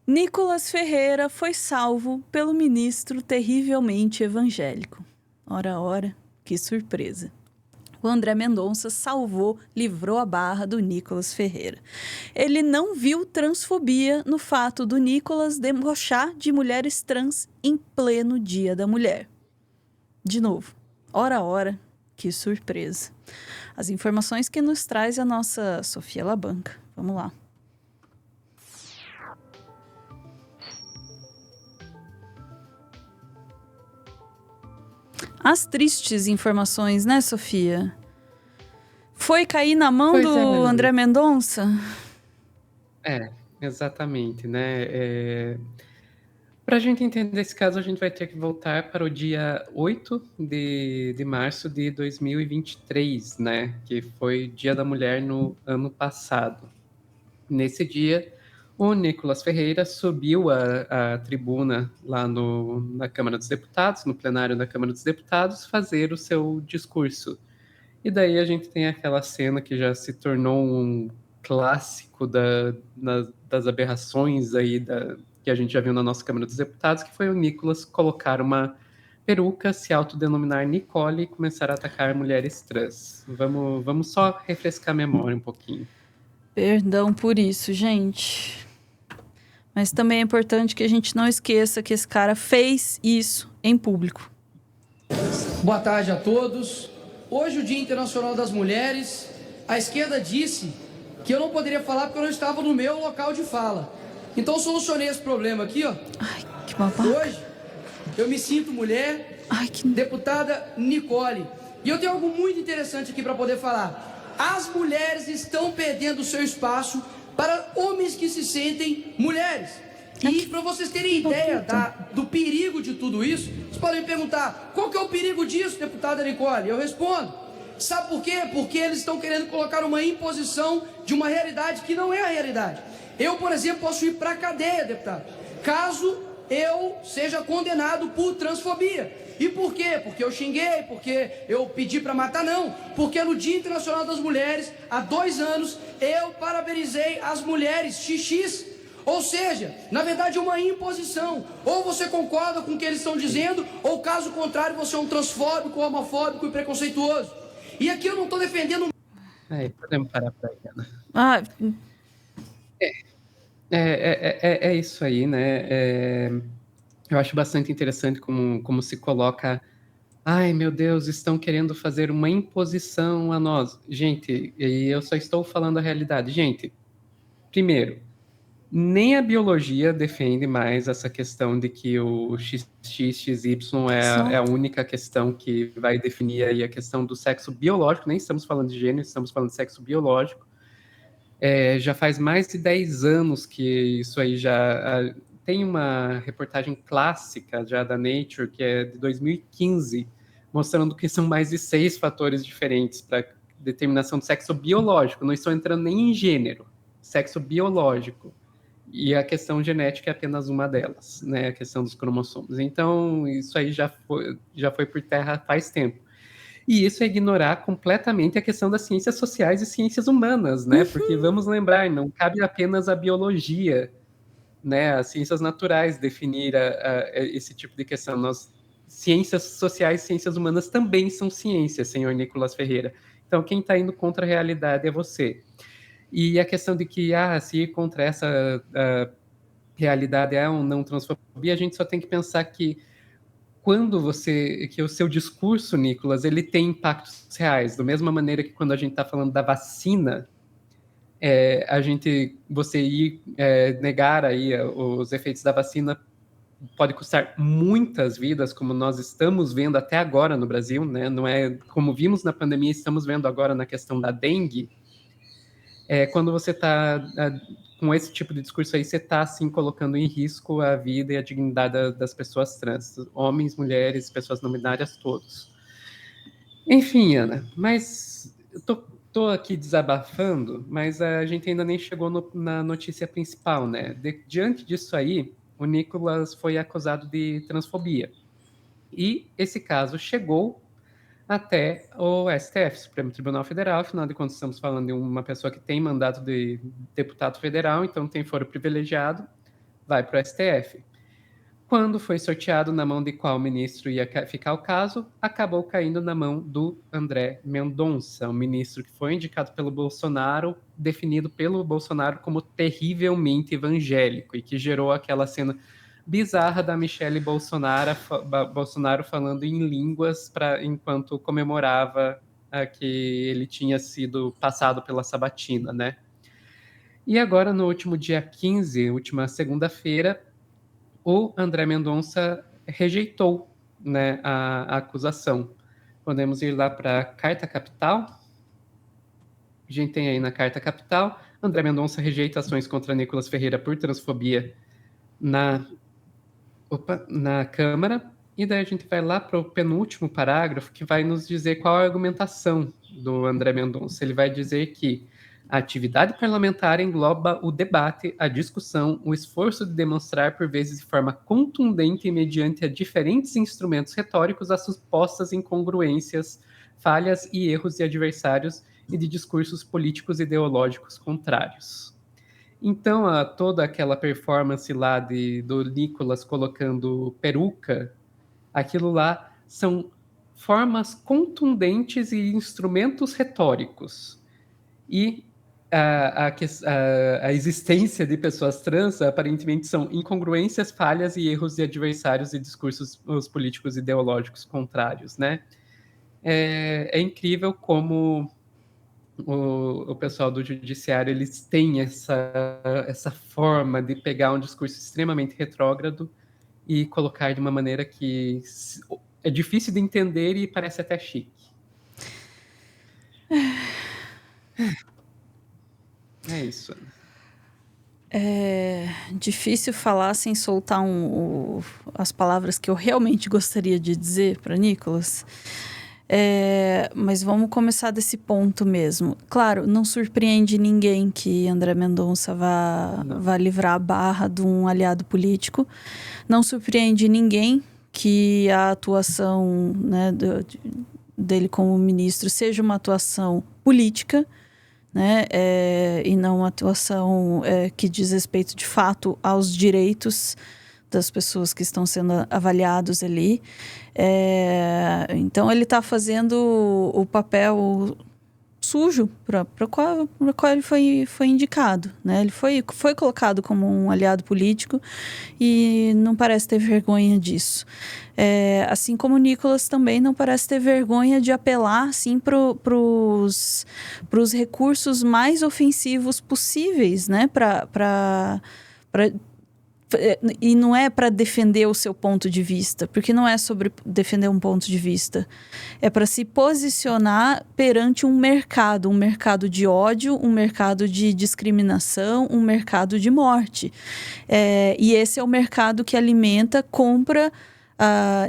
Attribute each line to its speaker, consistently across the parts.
Speaker 1: Nicolas Ferreira foi salvo pelo ministro terrivelmente evangélico. Ora, ora, que surpresa. O André Mendonça livrou a barra do Nicolas Ferreira. Ele não viu transfobia no fato do Nicolas debochar de mulheres trans em pleno Dia da Mulher. De novo, ora, ora, que surpresa. As informações que nos traz a nossa Sofia Labanca. Vamos lá. As tristes informações, né, Sofia? Foi cair na mão
Speaker 2: Pois
Speaker 1: do
Speaker 2: é, Ana.
Speaker 1: André Mendonça?
Speaker 2: É, exatamente, né? Para a gente entender esse caso, a gente vai ter que voltar para o dia 8 de março de 2023, né? Que foi Dia da Mulher no ano passado. Nesse dia, o Nicolas Ferreira subiu à tribuna lá na Câmara dos Deputados, no plenário da Câmara dos Deputados, fazer o seu discurso. E daí a gente tem aquela cena que já se tornou um clássico das aberrações aí que a gente já viu na nossa Câmara dos Deputados, que foi o Nicolas colocar uma peruca, se autodenominar Nicole e começar a atacar mulheres trans. Vamos só refrescar a memória um pouquinho.
Speaker 1: Perdão por isso, gente. Mas também é importante que a gente não esqueça que esse cara fez isso em público.
Speaker 3: Boa tarde a todos. Hoje, o Dia Internacional das Mulheres, a esquerda disse que eu não poderia falar porque eu não estava no meu local de fala. Então, solucionei esse problema aqui, ó.
Speaker 1: Ai, que babaca.
Speaker 3: Hoje, eu me sinto mulher, deputada Nicole. E eu tenho algo muito interessante aqui para poder falar. As mulheres estão perdendo o seu espaço para homens que se sentem mulheres. E para vocês terem ideia do perigo de tudo isso, vocês podem me perguntar, qual que é o perigo disso, deputada Nicole? Eu respondo, sabe por quê? Porque eles estão querendo colocar uma imposição de uma realidade que não é a realidade. Eu, por exemplo, posso ir para a cadeia, deputado, caso eu seja condenado por transfobia. E por quê? Porque eu xinguei, porque eu pedi para matar? Não, porque no Dia Internacional das Mulheres, há 2 anos, eu parabenizei as mulheres XX. Ou seja, na verdade é uma imposição. Ou você concorda com o que eles estão dizendo, ou caso contrário você é um transfóbico, homofóbico e preconceituoso. E aqui eu não estou defendendo...
Speaker 2: Podemos parar por aí, Ana.
Speaker 1: Ah,
Speaker 2: É isso aí, né? Eu acho bastante interessante como se coloca. Ai, meu Deus, estão querendo fazer uma imposição a nós. Gente, e eu só estou falando a realidade. Gente, primeiro, nem a biologia defende mais essa questão de que o XXY é a única questão que vai definir aí a questão do sexo biológico. Nem estamos falando de gênero, estamos falando de sexo biológico. Já faz mais de 10 anos que isso aí já... Tem uma reportagem clássica já da Nature, que é de 2015, mostrando que são mais de 6 fatores diferentes para determinação do sexo biológico. Não estou entrando nem em gênero, sexo biológico. E a questão genética é apenas uma delas, né? A questão dos cromossomos. Então, isso aí já foi por terra faz tempo. E isso é ignorar completamente a questão das ciências sociais e ciências humanas, né? Porque vamos lembrar, não cabe apenas a biologia, né? As ciências naturais definir esse tipo de questão. Ciências sociais e ciências humanas também são ciências, senhor Nicolas Ferreira. Então, quem está indo contra a realidade é você. E a questão de que, se ir contra essa realidade é ou não transfobia, a gente só tem que pensar que que o seu discurso, Nicolas, ele tem impactos reais, da mesma maneira que quando a gente está falando da vacina, você ir negar aí os efeitos da vacina pode custar muitas vidas, como nós estamos vendo até agora no Brasil, né? Não é como vimos na pandemia, estamos vendo agora na questão da dengue. Quando você está com esse tipo de discurso aí, você está, assim, colocando em risco a vida e a dignidade das pessoas trans, homens, mulheres, pessoas não binárias, todos. Enfim, Ana, mas eu tô aqui desabafando, mas a gente ainda nem chegou na notícia principal, né? Diante disso aí, o Nicolas foi acusado de transfobia. E esse caso chegou até o STF, Supremo Tribunal Federal. Afinal de contas, estamos falando de uma pessoa que tem mandato de deputado federal, então tem foro privilegiado. vai para o STF. Quando foi sorteado na mão de qual ministro ia ficar o caso, acabou caindo na mão do André Mendonça, um ministro que foi indicado pelo Bolsonaro, definido pelo Bolsonaro como terrivelmente evangélico, e que gerou aquela cena bizarra da Michelle Bolsonaro falando em línguas enquanto comemorava que ele tinha sido passado pela sabatina, né? E agora, no último dia 15, última segunda-feira, o André Mendonça rejeitou, né, a acusação. Podemos ir lá para a Carta Capital. A gente tem aí na Carta Capital: André Mendonça rejeita ações contra Nicolas Ferreira por transfobia na Câmara. E daí a gente vai lá para o penúltimo parágrafo, que vai nos dizer qual é a argumentação do André Mendonça. Ele vai dizer que a atividade parlamentar engloba o debate, a discussão, o esforço de demonstrar, por vezes de forma contundente e mediante a diferentes instrumentos retóricos, as supostas incongruências, falhas e erros de adversários e de discursos políticos ideológicos contrários. Então, toda aquela performance lá do Nicolas colocando peruca, aquilo lá são formas contundentes e instrumentos retóricos. E a existência de pessoas trans, aparentemente, são incongruências, falhas e erros de adversários e discursos políticos ideológicos contrários, né? É incrível como o pessoal do judiciário, eles têm essa forma de pegar um discurso extremamente retrógrado e colocar de uma maneira que é difícil de entender e parece até chique. É isso, Ana.
Speaker 1: É difícil falar sem soltar as palavras que eu realmente gostaria de dizer para Nicolas. Mas vamos começar desse ponto mesmo. Claro, não surpreende ninguém que André Mendonça vá livrar a barra de um aliado político. Não surpreende ninguém que a atuação, né, dele como ministro seja uma atuação política, né, e não uma atuação que diz respeito de fato aos direitos das pessoas que estão sendo avaliados ali. Então ele está fazendo o papel sujo para o qual ele foi indicado, né? Ele foi colocado como um aliado político e não parece ter vergonha disso. Assim como o Nicolas também não parece ter vergonha de apelar assim, para os recursos mais ofensivos possíveis, né? E não é para defender o seu ponto de vista, porque não é sobre defender um ponto de vista. É para se posicionar perante um mercado de ódio, um mercado de discriminação, um mercado de morte. E esse é o mercado que alimenta, compra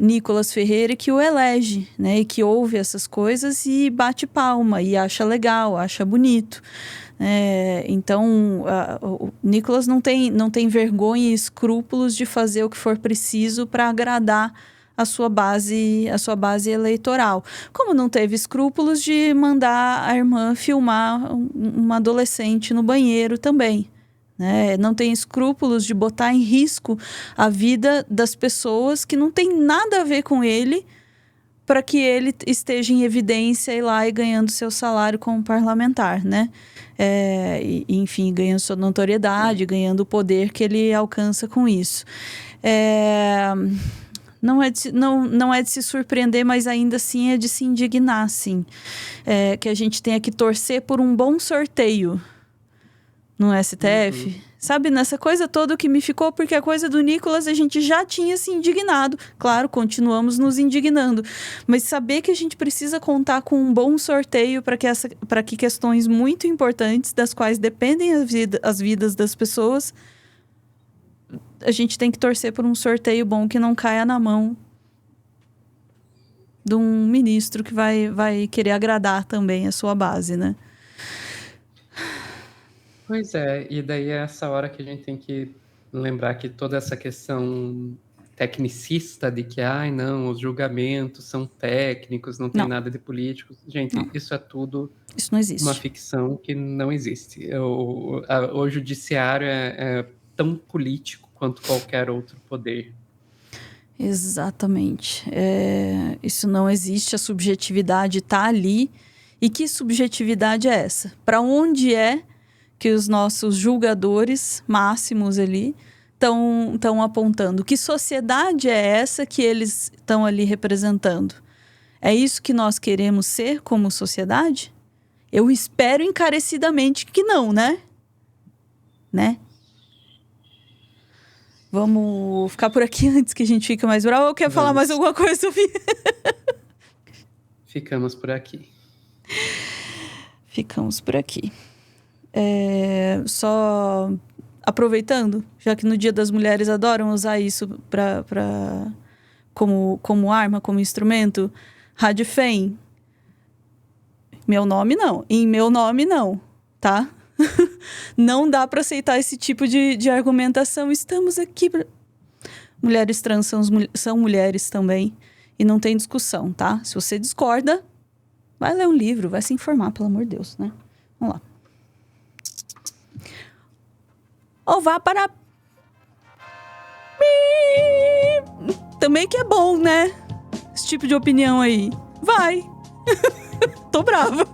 Speaker 1: Nicolas Ferreira, que o elege, né? E que ouve essas coisas e bate palma, e acha legal, acha bonito. Então, o Nicolas não tem vergonha e escrúpulos de fazer o que for preciso para agradar a sua base eleitoral. Como não teve escrúpulos de mandar a irmã filmar uma adolescente no banheiro também. Né? Não tem escrúpulos de botar em risco a vida das pessoas que não tem nada a ver com ele, para que ele esteja em evidência e lá e ganhando seu salário como parlamentar, né? Enfim, ganhando sua notoriedade, ganhando o poder que ele alcança com isso. Não é de se surpreender, mas ainda assim é de se indignar, sim. Que a gente tenha que torcer por um bom sorteio no STF. Uhum. Sabe, nessa coisa toda que me ficou, porque a coisa do Nicolas a gente já tinha se indignado. Claro, continuamos nos indignando. Mas saber que a gente precisa contar com um bom sorteio para que questões muito importantes, das quais dependem as vidas das pessoas, a gente tem que torcer por um sorteio bom que não caia na mão de um ministro que vai querer agradar também a sua base, né?
Speaker 2: Pois é, e daí é essa hora que a gente tem que lembrar que toda essa questão tecnicista de que, não, os julgamentos são técnicos, não tem nada de político. Gente, isso é tudo
Speaker 1: isso não existe.
Speaker 2: Uma ficção que não existe. O judiciário é tão político quanto qualquer outro poder.
Speaker 1: Exatamente. Isso não existe, a subjetividade está ali. E que subjetividade é essa? Para onde é que os nossos julgadores máximos ali estão apontando? Que sociedade é essa que eles estão ali representando? É isso que nós queremos ser como sociedade? Eu espero encarecidamente que não, né? Vamos ficar por aqui antes que a gente fique mais bravo, ou quer falar mais alguma coisa, Sofia?
Speaker 2: Ficamos por aqui.
Speaker 1: Ficamos por aqui. Só aproveitando, já que no Dia das Mulheres adoram usar isso como arma, como instrumento, Radifem. Meu nome não. Em meu nome não, tá? Não dá para aceitar esse tipo de argumentação. Estamos aqui pra... Mulheres trans são mulheres também. E não tem discussão, tá? Se você discorda, vai ler um livro, vai se informar, pelo amor de Deus, né? Vamos lá. Ou vá para... Também que é bom, né? Esse tipo de opinião aí. Vai. Tô brava.